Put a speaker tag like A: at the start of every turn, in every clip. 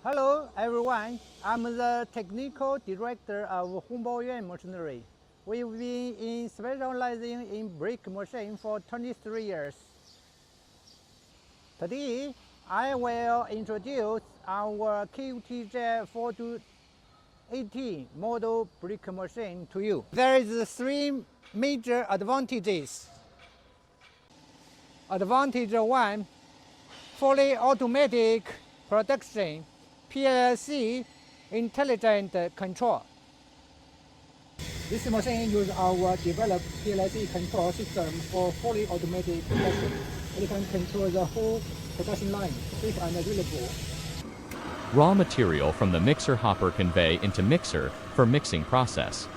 A: Hello everyone, I'm the technical director of Hongbao Machinery. We've been specializing in brick machine for 23 years. Today, I will introduce our QTJ 4280 model brick machine to you. There is three major advantages. Advantage 1, fully automatic production, PLC intelligent control. This machine uses our developed PLC control system for fully automatic production. It can control the whole production line, quick and reliable.
B: Raw material from the mixer hopper convey into mixer for mixing process.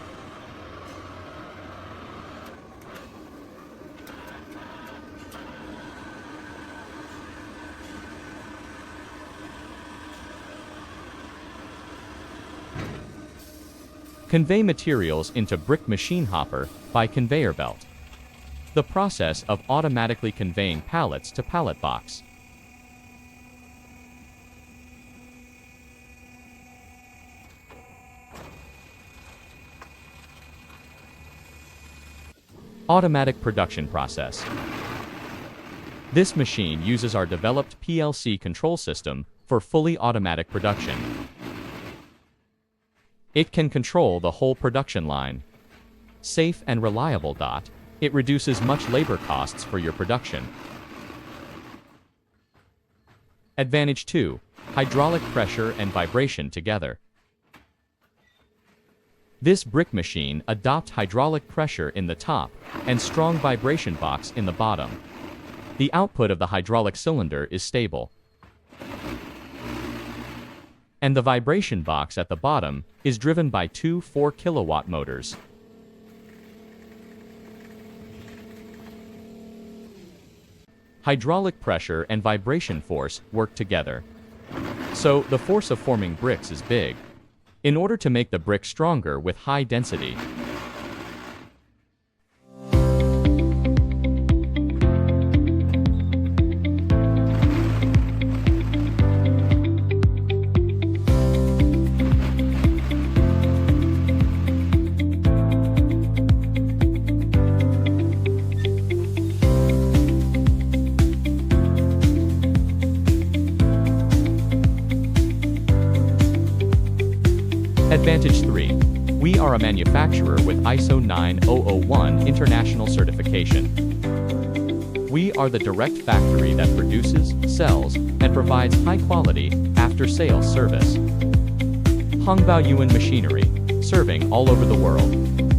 B: Convey materials into brick machine hopper by conveyor belt. The process of automatically conveying pallets to pallet box. Automatic production process. This machine uses our developed PLC control system for fully automatic production. It can control the whole production line. Safe and reliable. It reduces much labor costs for your production. Advantage 2, hydraulic pressure and vibration together. This brick machine adopts hydraulic pressure in the top and strong vibration box in the bottom. The output of the hydraulic cylinder is stable, and the vibration box at the bottom is driven by two 4-kilowatt motors. Hydraulic pressure and vibration force work together. So the force of forming bricks is big. In order to make the brick stronger with high density, Advantage 3. We are a manufacturer with ISO 9001 international certification. We are the direct factory that produces, sells, and provides high-quality, after-sales service. Hongbao Machinery, serving all over the world.